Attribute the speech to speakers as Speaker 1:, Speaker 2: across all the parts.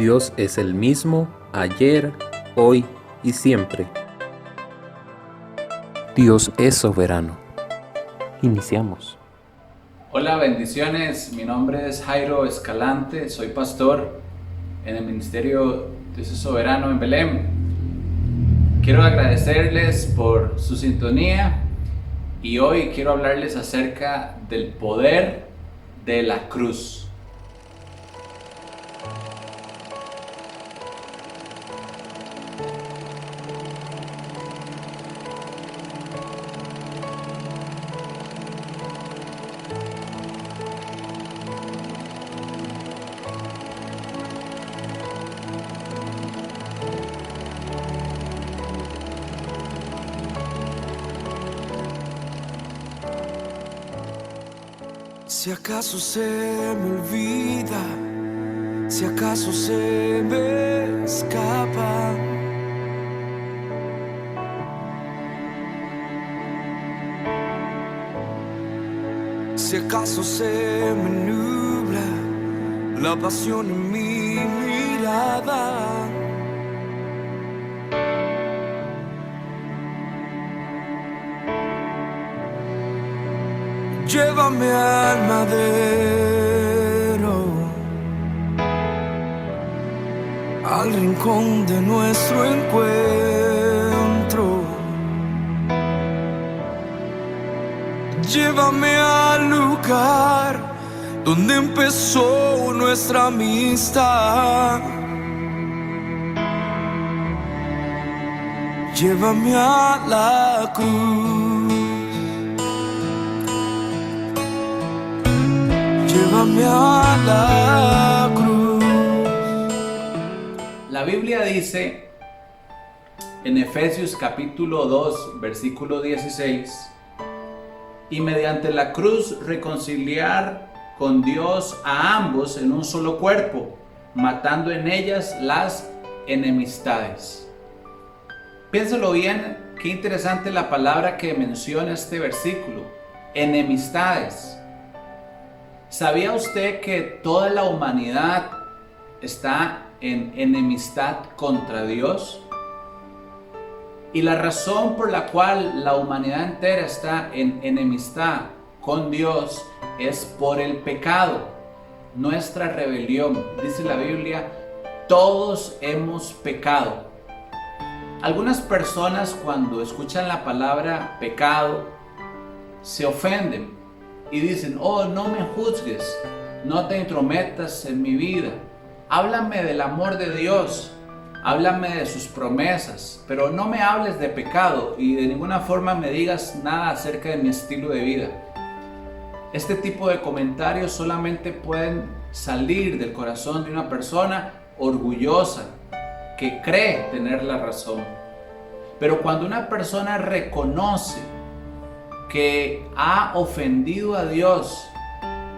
Speaker 1: Dios es el mismo ayer, hoy y siempre. Dios es soberano. Iniciamos.
Speaker 2: Hola, bendiciones. Mi nombre es Jairo Escalante, soy pastor en el Ministerio Dios es Soberano en Belém. Quiero agradecerles por su sintonía y hoy quiero hablarles acerca del poder de la cruz.
Speaker 3: Si acaso se me olvida, si acaso se me escapa, si acaso se me nubla la pasión en mi mirada, llévame al madero, al rincón de nuestro encuentro. Llévame al lugar donde empezó nuestra amistad. Llévame a la cruz. Llévame a la cruz.
Speaker 2: La Biblia dice en Efesios capítulo 2, versículo 16, y mediante la cruz reconciliar con Dios a ambos en un solo cuerpo, matando en ellas las enemistades. Piénselo bien, qué interesante la palabra que menciona este versículo, enemistades. ¿Sabía usted que toda la humanidad está en enemistad contra Dios? Y la razón por la cual la humanidad entera está en enemistad con Dios es por el pecado, nuestra rebelión. Dice la Biblia, todos hemos pecado. Algunas personas cuando escuchan la palabra pecado se ofenden y dicen, oh, no me juzgues, no te intrometas en mi vida, háblame del amor de Dios. Háblame de sus promesas, pero no me hables de pecado y de ninguna forma me digas nada acerca de mi estilo de vida. Este tipo de comentarios solamente pueden salir del corazón de una persona orgullosa que cree tener la razón. Pero cuando una persona reconoce que ha ofendido a Dios,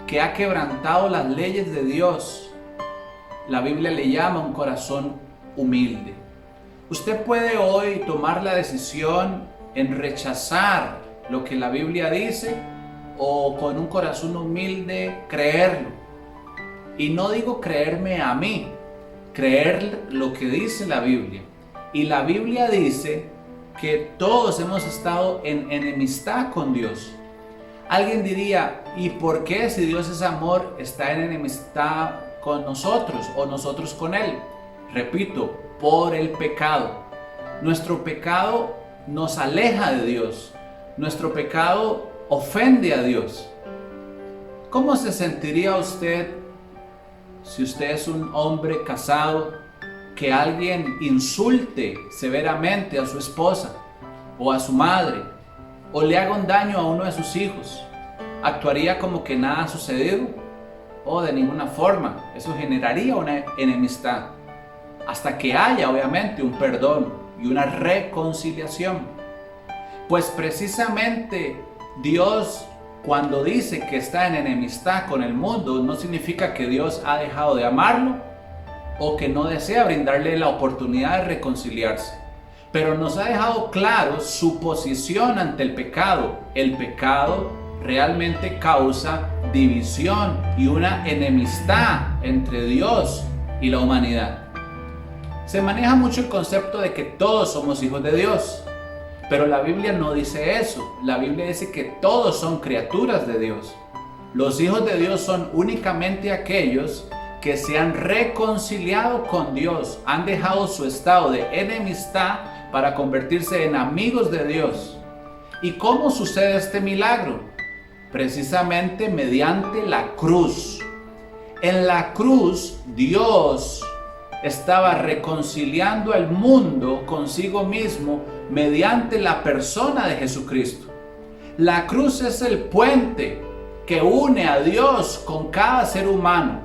Speaker 2: que ha quebrantado las leyes de Dios, la Biblia le llama un corazón humilde. Usted puede hoy tomar la decisión en rechazar lo que la Biblia dice o con un corazón humilde creerlo. Y no digo creerme a mí, creer lo que dice la Biblia. Y la Biblia dice que todos hemos estado en enemistad con Dios. Alguien diría, ¿y por qué si Dios es amor está en enemistad con nosotros o nosotros con Él? Repito, por el pecado. Nuestro pecado nos aleja de Dios. Nuestro pecado ofende a Dios. ¿Cómo se sentiría usted si usted es un hombre casado que alguien insulte severamente a su esposa o a su madre o le haga un daño a uno de sus hijos? ¿Actuaría como que nada ha sucedido? O de ninguna forma. Eso generaría una enemistad. Hasta que haya obviamente un perdón y una reconciliación. Pues precisamente Dios, cuando dice que está en enemistad con el mundo, no significa que Dios ha dejado de amarlo o que no desea brindarle la oportunidad de reconciliarse. Pero nos ha dejado claro su posición ante el pecado. El pecado realmente causa división y una enemistad entre Dios y la humanidad. Se maneja mucho el concepto de que todos somos hijos de Dios, pero la Biblia no dice eso. La Biblia dice que todos son criaturas de Dios. Los hijos de Dios son únicamente aquellos que se han reconciliado con Dios, han dejado su estado de enemistad para convertirse en amigos de Dios. ¿Y cómo sucede este milagro? Precisamente mediante la cruz. En la cruz, Dios estaba reconciliando al mundo consigo mismo mediante la persona de Jesucristo. La cruz es el puente que une a Dios con cada ser humano,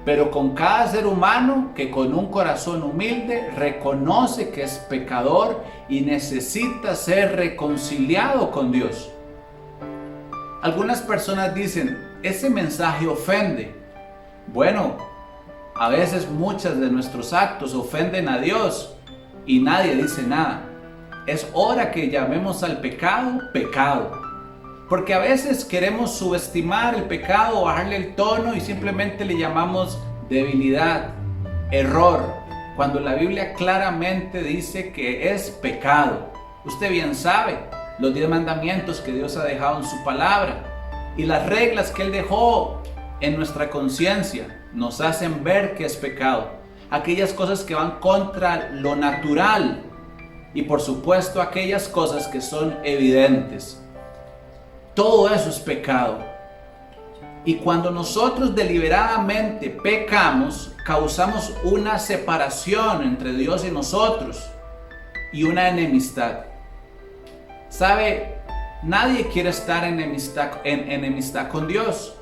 Speaker 2: pero con cada ser humano que con un corazón humilde reconoce que es pecador y necesita ser reconciliado con Dios. Algunas personas dicen, ese mensaje ofende. Bueno, a veces muchos de nuestros actos ofenden a Dios y nadie dice nada. Es hora que llamemos al pecado, pecado. Porque a veces queremos subestimar el pecado, bajarle el tono y simplemente le llamamos debilidad, error, cuando la Biblia claramente dice que es pecado. Usted bien sabe los 10 mandamientos que Dios ha dejado en su palabra y las reglas que Él dejó en nuestra conciencia nos hacen ver que es pecado. Aquellas cosas que van contra lo natural y por supuesto aquellas cosas que son evidentes. Todo eso es pecado. Y cuando nosotros deliberadamente pecamos, causamos una separación entre Dios y nosotros y una enemistad. ¿Sabe? Nadie quiere estar en enemistad con Dios,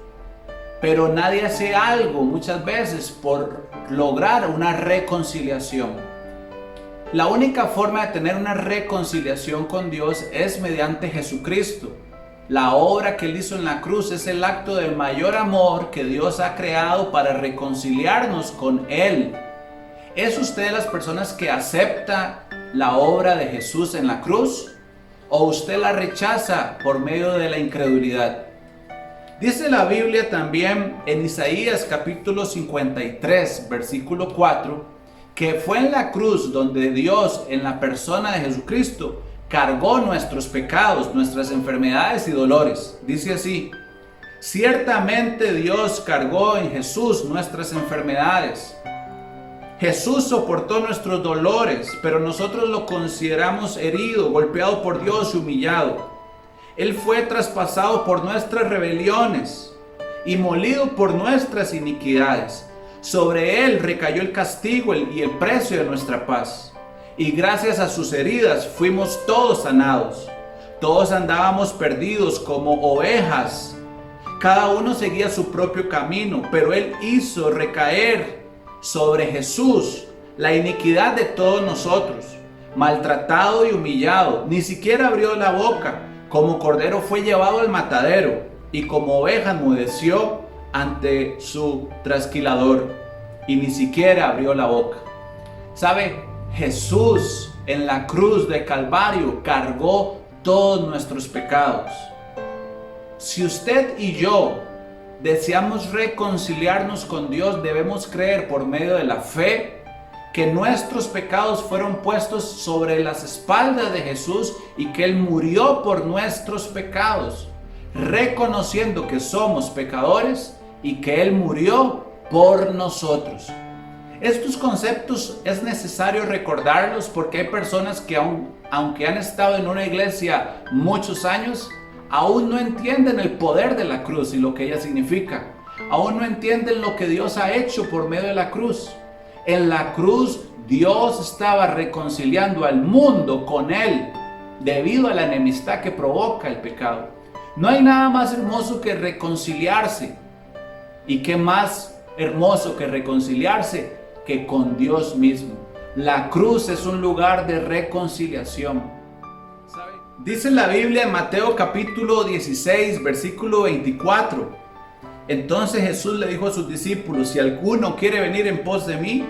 Speaker 2: pero nadie hace algo muchas veces por lograr una reconciliación. La única forma de tener una reconciliación con Dios es mediante Jesucristo. La obra que Él hizo en la cruz es el acto del mayor amor que Dios ha creado para reconciliarnos con Él. ¿Es usted de las personas que acepta la obra de Jesús en la cruz? ¿O usted la rechaza por medio de la incredulidad? Dice la Biblia también en Isaías capítulo 53, versículo 4, que fue en la cruz donde Dios, en la persona de Jesucristo, cargó nuestros pecados, nuestras enfermedades y dolores. Dice así: ciertamente Dios cargó en Jesús nuestras enfermedades. Jesús soportó nuestros dolores, pero nosotros lo consideramos herido, golpeado por Dios y humillado. Él fue traspasado por nuestras rebeliones y molido por nuestras iniquidades. Sobre Él recayó el castigo y el precio de nuestra paz. Y gracias a sus heridas fuimos todos sanados. Todos andábamos perdidos como ovejas. Cada uno seguía su propio camino, pero Él hizo recaer sobre Jesús la iniquidad de todos nosotros. Maltratado y humillado, ni siquiera abrió la boca. Como cordero fue llevado al matadero, y como oveja enmudeció ante su trasquilador, y ni siquiera abrió la boca. ¿Sabe? Jesús en la cruz de Calvario cargó todos nuestros pecados. Si usted y yo deseamos reconciliarnos con Dios, debemos creer por medio de la fe que nuestros pecados fueron puestos sobre las espaldas de Jesús y que Él murió por nuestros pecados, reconociendo que somos pecadores y que Él murió por nosotros. Estos conceptos es necesario recordarlos porque hay personas que aunque han estado en una iglesia muchos años, aún no entienden el poder de la cruz y lo que ella significa. Aún no entienden lo que Dios ha hecho por medio de la cruz. En la cruz Dios estaba reconciliando al mundo con Él debido a la enemistad que provoca el pecado. No hay nada más hermoso que reconciliarse. ¿Y qué más hermoso que reconciliarse que con Dios mismo? La cruz es un lugar de reconciliación. ¿Sabe? Dice la Biblia en Mateo capítulo 16, versículo 24. Entonces Jesús le dijo a sus discípulos: si alguno quiere venir en pos de mí,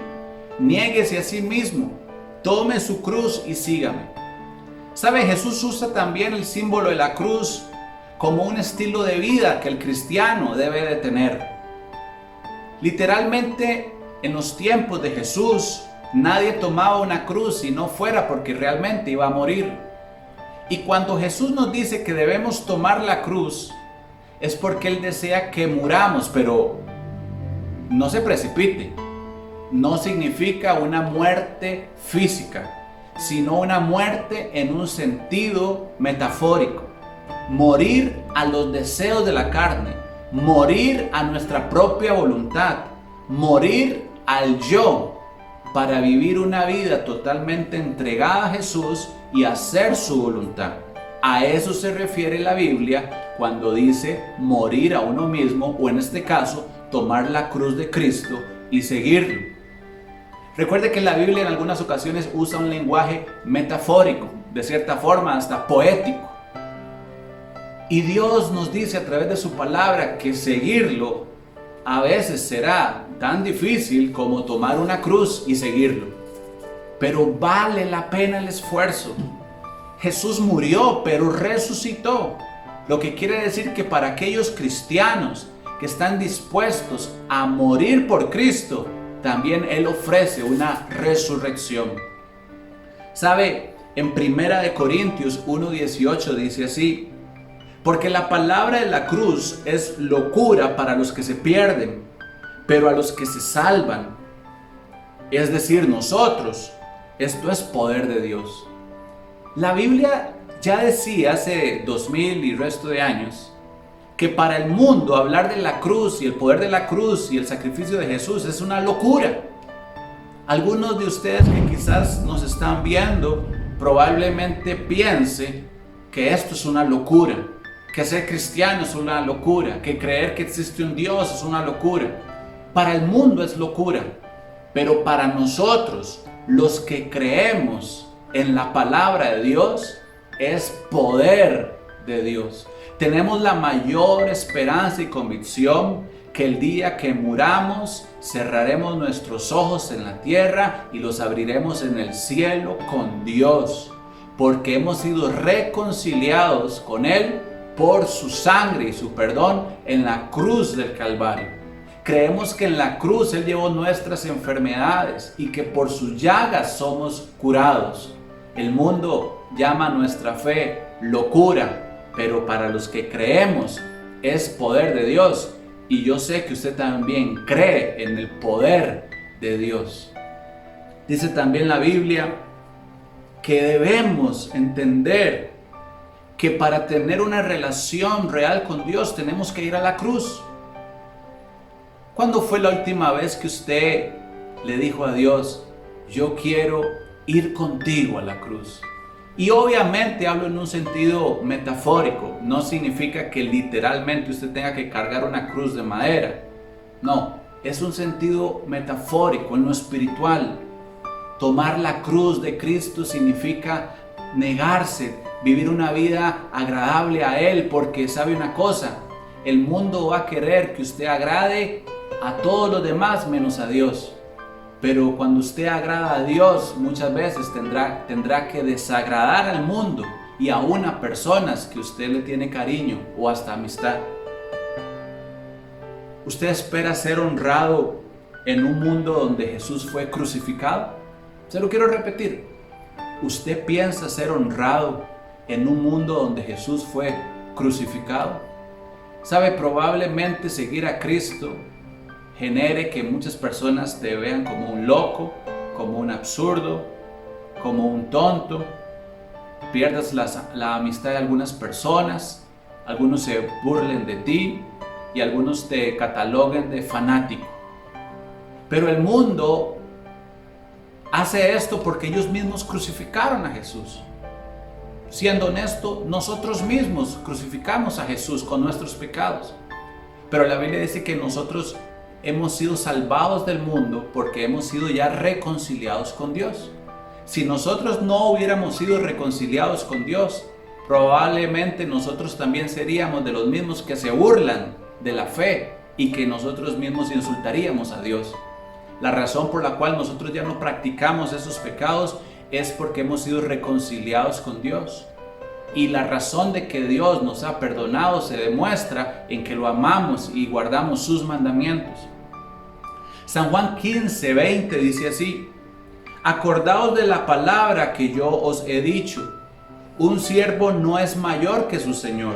Speaker 2: niéguese a sí mismo, tome su cruz y sígame. ¿Sabe? Jesús usa también el símbolo de la cruz como un estilo de vida que el cristiano debe de tener. Literalmente, En los tiempos de Jesús, nadie tomaba una cruz si no fuera porque realmente iba a morir. Y cuando Jesús nos dice que debemos tomar la cruz, es porque Él desea que muramos, pero no se precipite. No significa una muerte física, sino una muerte en un sentido metafórico. Morir a los deseos de la carne, morir a nuestra propia voluntad, morir al yo para vivir una vida totalmente entregada a Jesús y hacer su voluntad. A eso se refiere la Biblia cuando dice morir a uno mismo, o en este caso, tomar la cruz de Cristo y seguirlo. Recuerde que la Biblia en algunas ocasiones usa un lenguaje metafórico, de cierta forma hasta poético. Y Dios nos dice a través de su palabra que seguirlo a veces será tan difícil como tomar una cruz y seguirlo. Pero vale la pena el esfuerzo. Jesús murió, pero resucitó. Lo que quiere decir que para aquellos cristianos que están dispuestos a morir por Cristo, también Él ofrece una resurrección. ¿Sabe? En 1 Corintios 1:18 dice así: porque la palabra de la cruz es locura para los que se pierden, pero a los que se salvan, es decir, nosotros, esto es poder de Dios. La Biblia ya decía hace 2000 y resto de años que para el mundo hablar de la cruz y el poder de la cruz y el sacrificio de Jesús es una locura. Algunos de ustedes que quizás nos están viendo probablemente piensen que esto es una locura, que ser cristiano es una locura, que creer que existe un Dios es una locura. Para el mundo es locura, pero para nosotros, los que creemos en la palabra de Dios, es poder de Dios. Tenemos la mayor esperanza y convicción que el día que muramos cerraremos nuestros ojos en la tierra y los abriremos en el cielo con Dios, porque hemos sido reconciliados con Él por su sangre y su perdón en la cruz del Calvario. Creemos que en la cruz Él llevó nuestras enfermedades y que por sus llagas somos curados. El mundo llama a nuestra fe locura, pero para los que creemos es poder de Dios. Y yo sé que usted también cree en el poder de Dios. Dice también la Biblia que debemos entender que para tener una relación real con Dios tenemos que ir a la cruz. ¿Cuándo fue la última vez que usted le dijo a Dios: yo quiero ir contigo a la cruz? Y obviamente hablo en un sentido metafórico, no significa que literalmente usted tenga que cargar una cruz de madera. No, es un sentido metafórico, en lo espiritual. Tomar la cruz de Cristo significa negarse, vivir una vida agradable a Él, porque sabe una cosa, el mundo va a querer que usted agrade a todos los demás menos a Dios. Pero cuando usted agrada a Dios, muchas veces tendrá que desagradar al mundo y aún a personas que usted le tiene cariño o hasta amistad. ¿Usted espera ser honrado en un mundo donde Jesús fue crucificado? Se lo quiero repetir. ¿Usted piensa ser honrado en un mundo donde Jesús fue crucificado? ¿Sabe? Probablemente seguir a Cristo genere que muchas personas te vean como un loco, como un absurdo, como un tonto. Pierdas la amistad de algunas personas, algunos se burlen de ti y algunos te cataloguen de fanático. Pero el mundo hace esto porque ellos mismos crucificaron a Jesús. Siendo honesto, nosotros mismos crucificamos a Jesús con nuestros pecados. Pero la Biblia dice que nosotros hemos sido salvados del mundo porque hemos sido ya reconciliados con Dios. Si nosotros no hubiéramos sido reconciliados con Dios, probablemente nosotros también seríamos de los mismos que se burlan de la fe y que nosotros mismos insultaríamos a Dios. La razón por la cual nosotros ya no practicamos esos pecados es porque hemos sido reconciliados con Dios. Y la razón de que Dios nos ha perdonado se demuestra en que lo amamos y guardamos sus mandamientos. San Juan 15:20 dice así: acordaos de la palabra que yo os he dicho, un siervo no es mayor que su Señor.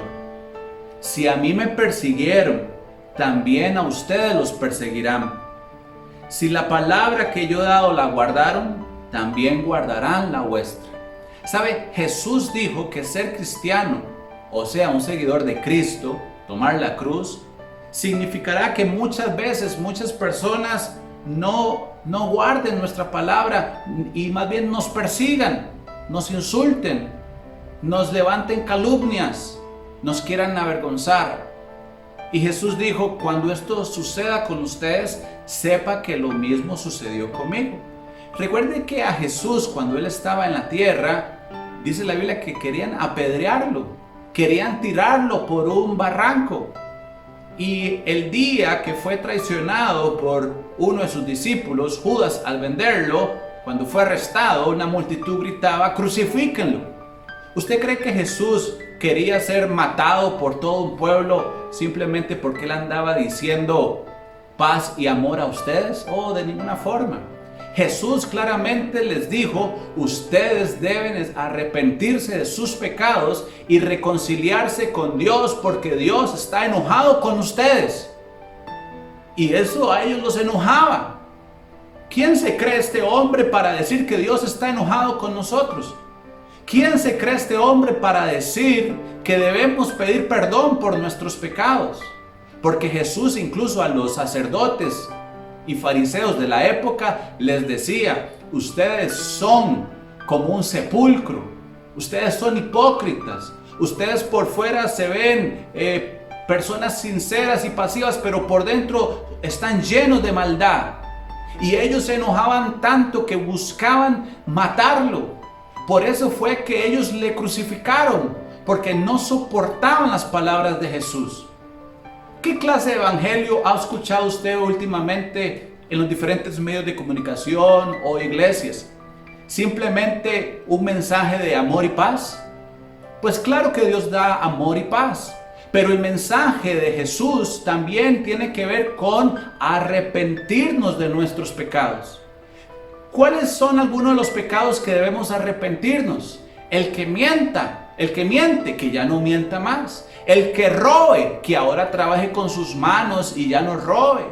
Speaker 2: Si a mí me persiguieron, también a ustedes los perseguirán. Si la palabra que yo he dado la guardaron, también guardarán la vuestra. ¿Sabe? Jesús dijo que ser cristiano, o sea, un seguidor de Cristo, tomar la cruz, significará que muchas veces muchas personas no guarden nuestra palabra y más bien nos persigan, nos insulten, nos levanten calumnias, nos quieran avergonzar. Y Jesús dijo: cuando esto suceda con ustedes, sepa que lo mismo sucedió conmigo. Recuerden que a Jesús, cuando Él estaba en la tierra, dice la Biblia que querían apedrearlo, querían tirarlo por un barranco. Y el día que fue traicionado por uno de sus discípulos, Judas, al venderlo, cuando fue arrestado, una multitud gritaba: crucifíquenlo. ¿Usted cree que Jesús quería ser matado por todo un pueblo simplemente porque Él andaba diciendo paz y amor a ustedes? Oh, de ninguna forma. Jesús claramente les dijo: ustedes deben arrepentirse de sus pecados y reconciliarse con Dios, porque Dios está enojado con ustedes. Y eso a ellos los enojaba. ¿Quién se cree este hombre para decir que Dios está enojado con nosotros? ¿Quién se cree este hombre para decir que debemos pedir perdón por nuestros pecados? Porque Jesús incluso a los sacerdotes y fariseos de la época les decía: ustedes son como un sepulcro, ustedes son hipócritas, ustedes por fuera se ven personas sinceras y pasivas, pero por dentro están llenos de maldad. Y ellos se enojaban tanto que buscaban matarlo. Por eso fue que ellos le crucificaron, porque no soportaban las palabras de Jesús. ¿Qué clase de evangelio ha escuchado usted últimamente en los diferentes medios de comunicación o iglesias? ¿Simplemente un mensaje de amor y paz? Pues claro que Dios da amor y paz, pero el mensaje de Jesús también tiene que ver con arrepentirnos de nuestros pecados. ¿Cuáles son algunos de los pecados que debemos arrepentirnos? El que miente, que ya no mienta más. El que robe, que ahora trabaje con sus manos y ya no robe.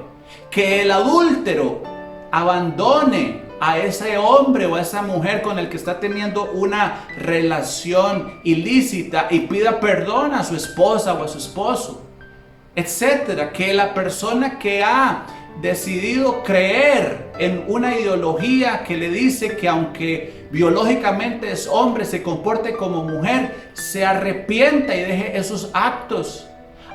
Speaker 2: Que el adúltero abandone a ese hombre o a esa mujer con el que está teniendo una relación ilícita y pida perdón a su esposa o a su esposo, etcétera. Que la persona que ha decidido creer en una ideología que le dice que aunque biológicamente es hombre, se comporte como mujer, se arrepienta y deje esos actos.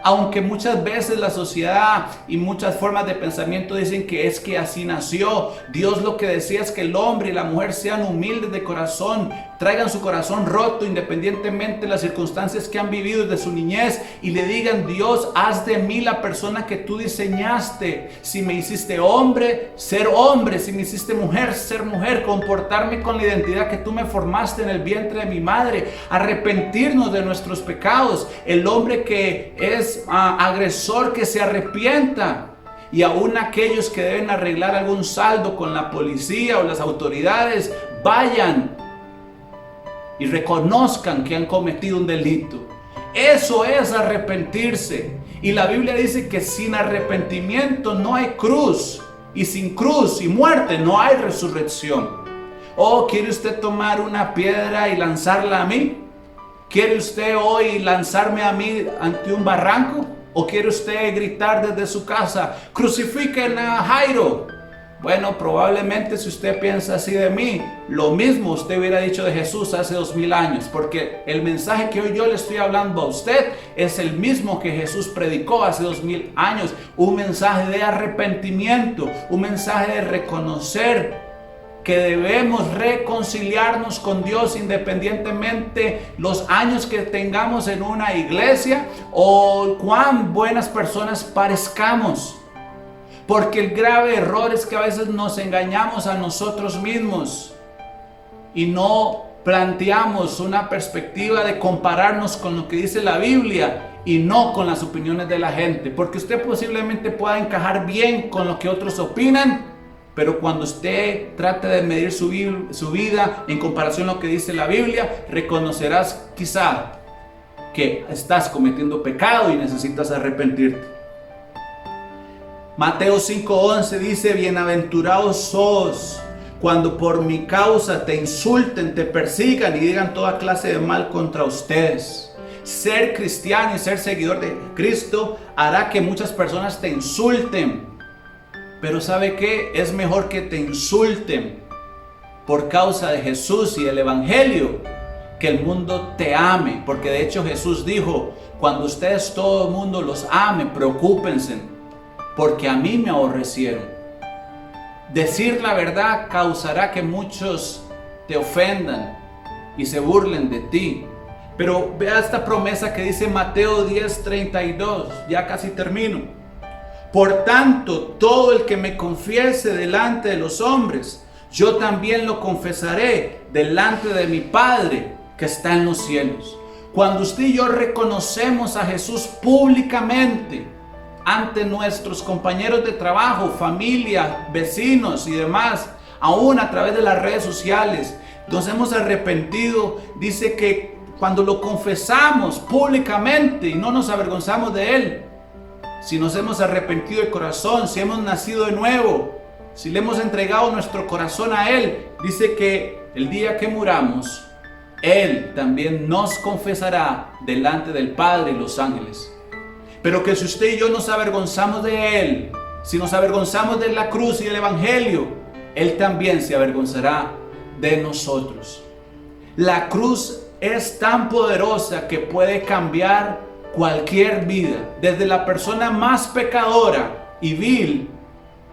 Speaker 2: Aunque muchas veces la sociedad y muchas formas de pensamiento dicen que es que así nació. Dios lo que decía es que el hombre y la mujer sean humildes de corazón, traigan su corazón roto independientemente de las circunstancias que han vivido desde su niñez y le digan: Dios, haz de mí la persona que tú diseñaste. Si me hiciste hombre, ser hombre. Si me hiciste mujer, ser mujer. Comportarme con la identidad que tú me formaste en el vientre de mi madre. Arrepentirnos de nuestros pecados. El hombre que es agresor, que se arrepienta. Y aún aquellos que deben arreglar algún saldo con la policía o las autoridades, vayan y reconozcan que han cometido un delito. Eso es arrepentirse. Y la Biblia dice que sin arrepentimiento no hay cruz, y sin cruz y muerte no hay resurrección. ¿O quiere usted tomar una piedra y lanzarla a mí? ¿Quiere usted hoy lanzarme a mí ante un barranco? ¿O quiere usted gritar desde su casa: crucifiquen a Jairo? Bueno, probablemente si usted piensa así de mí, lo mismo usted hubiera dicho de Jesús hace 2000 años, porque el mensaje que hoy yo le estoy hablando a usted es el mismo que Jesús predicó hace 2000 años. Un mensaje de arrepentimiento, un mensaje de reconocer que debemos reconciliarnos con Dios independientemente los años que tengamos en una iglesia o cuán buenas personas parezcamos. Porque el grave error es que a veces nos engañamos a nosotros mismos y no planteamos una perspectiva de compararnos con lo que dice la Biblia y no con las opiniones de la gente, porque usted posiblemente pueda encajar bien con lo que otros opinan, pero cuando usted trate de medir su vida en comparación a lo que dice la Biblia, reconocerás quizá que estás cometiendo pecado y necesitas arrepentirte. Mateo 5:11 dice: bienaventurados sos cuando por mi causa te insulten, te persigan y digan toda clase de mal contra ustedes. Ser cristiano y ser seguidor de Cristo hará que muchas personas te insulten. Pero ¿sabe qué? Es mejor que te insulten por causa de Jesús y el Evangelio, que el mundo te ame. Porque de hecho Jesús dijo: cuando ustedes, todo el mundo los ame, preocúpense, porque a mí me aborrecieron. Decir la verdad causará que muchos te ofendan y se burlen de ti. Pero vea esta promesa que dice Mateo 10:32, ya casi termino. Por tanto, todo el que me confiese delante de los hombres, yo también lo confesaré delante de mi Padre que está en los cielos. Cuando usted y yo reconocemos a Jesús públicamente ante nuestros compañeros de trabajo, familia, vecinos y demás, aún a través de las redes sociales, nos hemos arrepentido, dice que cuando lo confesamos públicamente y no nos avergonzamos de él, si nos hemos arrepentido de corazón, si hemos nacido de nuevo, si le hemos entregado nuestro corazón a él, dice que el día que muramos, él también nos confesará delante del Padre y los ángeles. Pero que si usted y yo nos avergonzamos de él, si nos avergonzamos de la cruz y del Evangelio, él también se avergonzará de nosotros. La cruz es tan poderosa que puede cambiar cualquier vida. Desde la persona más pecadora y vil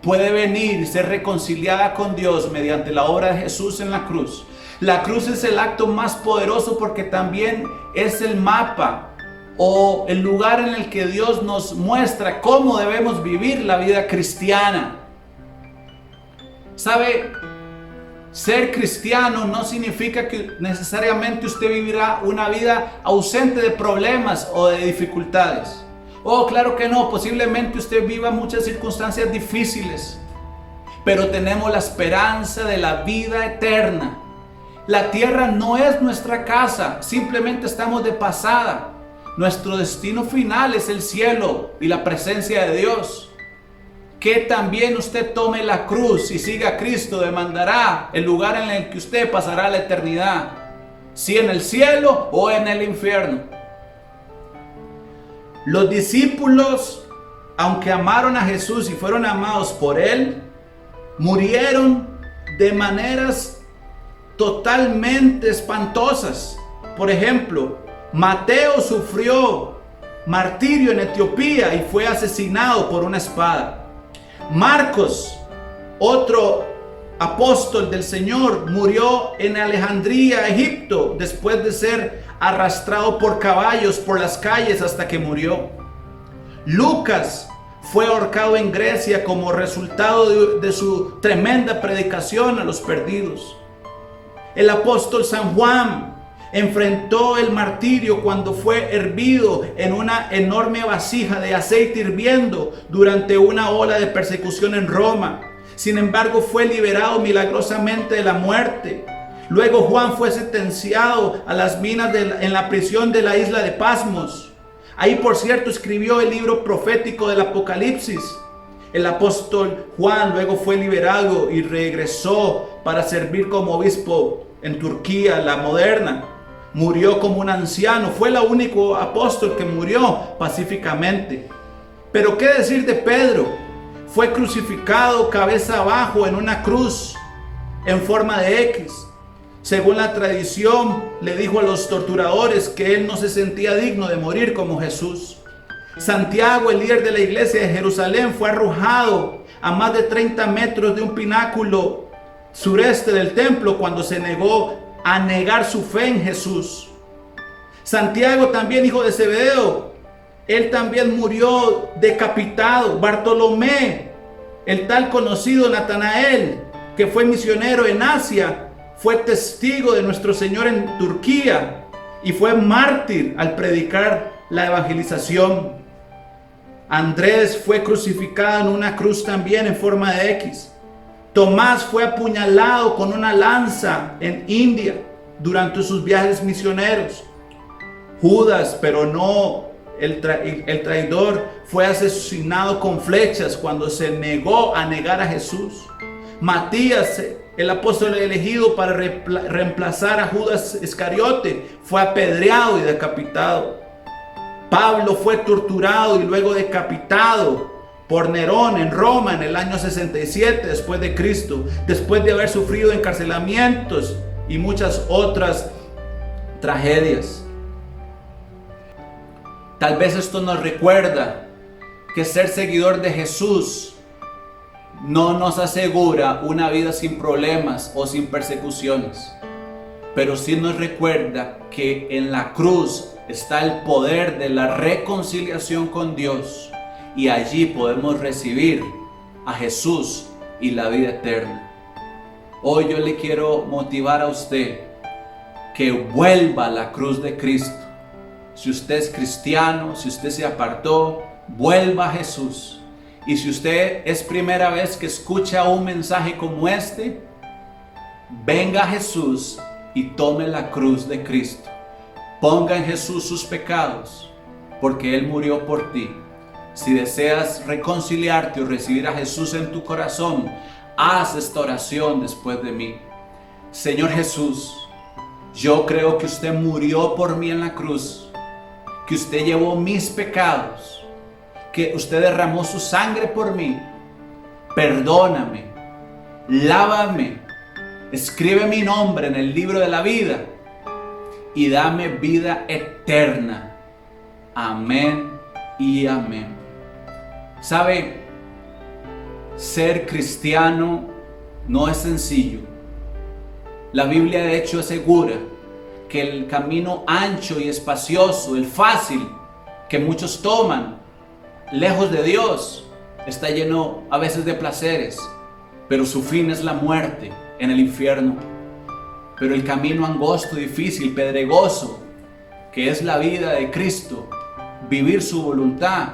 Speaker 2: puede venir y ser reconciliada con Dios mediante la obra de Jesús en la cruz. La cruz es el acto más poderoso porque también es el mapa o el lugar en el que Dios nos muestra cómo debemos vivir la vida cristiana. ¿Sabe? Ser cristiano no significa que necesariamente usted vivirá una vida ausente de problemas o de dificultades. Oh, claro que no, posiblemente usted viva muchas circunstancias difíciles, pero tenemos la esperanza de la vida eterna. La tierra no es nuestra casa, simplemente estamos de pasada. Nuestro destino final es el cielo y la presencia de Dios. Que también usted tome la cruz y siga a Cristo demandará el lugar en el que usted pasará la eternidad, si en el cielo o en el infierno. Los discípulos, aunque amaron a Jesús y fueron amados por él, murieron de maneras totalmente espantosas. Por ejemplo, Mateo sufrió martirio en Etiopía y fue asesinado por una espada. Marcos, otro apóstol del Señor, murió en Alejandría, Egipto, después de ser arrastrado por caballos por las calles hasta que murió. Lucas fue ahorcado en Grecia como resultado de su tremenda predicación a los perdidos. El apóstol San Juan enfrentó el martirio cuando fue hervido en una enorme vasija de aceite hirviendo durante una ola de persecución en Roma. Sin embargo, fue liberado milagrosamente de la muerte. Luego Juan fue sentenciado a las minas en la prisión de la isla de Pasmos. Ahí, por cierto, escribió el libro profético del Apocalipsis. El apóstol Juan luego fue liberado y regresó para servir como obispo en Turquía, la moderna. Murió como un anciano, fue el único apóstol que murió pacíficamente. Pero ¿qué decir de Pedro? Fue crucificado cabeza abajo en una cruz en forma de X. Según la tradición, le dijo a los torturadores que él no se sentía digno de morir como Jesús. Santiago, el líder de la iglesia de Jerusalén, fue arrojado a más de 30 metros de un pináculo sureste del templo cuando se negó a negar su fe en Jesús. Santiago, también hijo de Zebedeo, él también murió decapitado. Bartolomé, el tal conocido Natanael, que fue misionero en Asia, fue testigo de nuestro Señor en Turquía y fue mártir al predicar la evangelización. Andrés fue crucificado en una cruz también en forma de X. Tomás fue apuñalado con una lanza en India durante sus viajes misioneros. Judas, pero no el traidor, fue asesinado con flechas cuando se negó a negar a Jesús. Matías, el apóstol elegido para reemplazar a Judas Iscariote, fue apedreado y decapitado. Pablo fue torturado y luego decapitado por Nerón en Roma en el año 67 después de Cristo, después de haber sufrido encarcelamientos y muchas otras tragedias. Tal vez esto nos recuerda que ser seguidor de Jesús no nos asegura una vida sin problemas o sin persecuciones, pero sí nos recuerda que en la cruz está el poder de la reconciliación con Dios y allí podemos recibir a Jesús y la vida eterna. Hoy yo le quiero motivar a usted que vuelva a la cruz de Cristo. Si usted es cristiano, si usted se apartó, vuelva a Jesús. Y si usted es primera vez que escucha un mensaje como este, venga a Jesús y tome la cruz de Cristo. Ponga en Jesús sus pecados, porque Él murió por ti. Si deseas reconciliarte o recibir a Jesús en tu corazón, haz esta oración después de mí. Señor Jesús, yo creo que usted murió por mí en la cruz, que usted llevó mis pecados, que usted derramó su sangre por mí. Perdóname, lávame, escribe mi nombre en el libro de la vida y dame vida eterna. Amén y amén. ¿Sabe? Ser cristiano no es sencillo. La Biblia de hecho asegura que el camino ancho y espacioso, el fácil que muchos toman, lejos de Dios, está lleno a veces de placeres, pero su fin es la muerte en el infierno. Pero el camino angosto, difícil, pedregoso, que es la vida de Cristo, vivir su voluntad,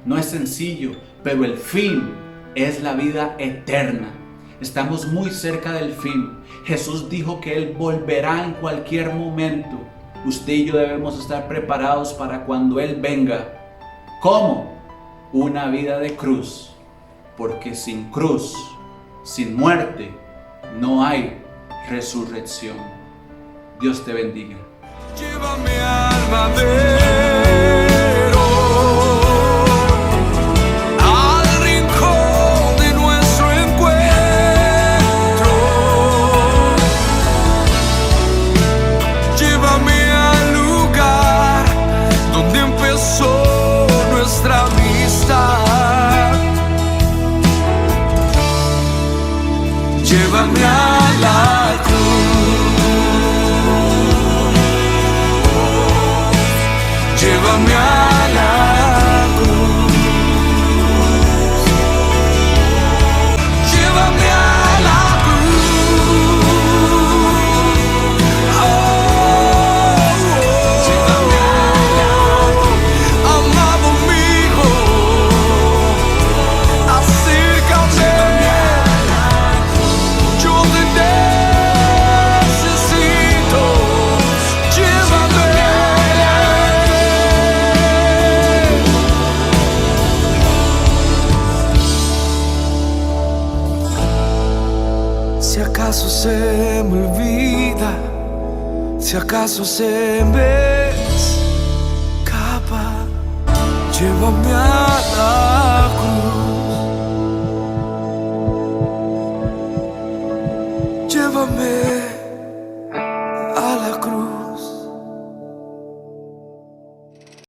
Speaker 2: no es sencillo, pero el fin es la vida eterna. Estamos muy cerca del fin. Jesús dijo que Él volverá en cualquier momento. Usted y yo debemos estar preparados para cuando Él venga. ¿Cómo? Una vida de cruz, porque sin cruz, sin muerte, no hay resurrección. Dios te bendiga.
Speaker 3: Llévame al madero, al rincón de nuestro encuentro. Llévame al lugar donde empezó nuestra amistad. Llévame a la cruz. Llévame a la cruz. Llévame a la cruz. Oh, llévame a la cruz. Amado amigo, acércame. Yo te necesito. Llévame. Si acaso se me olvida, si acaso se me escapa, llévame a la cruz. Llévame.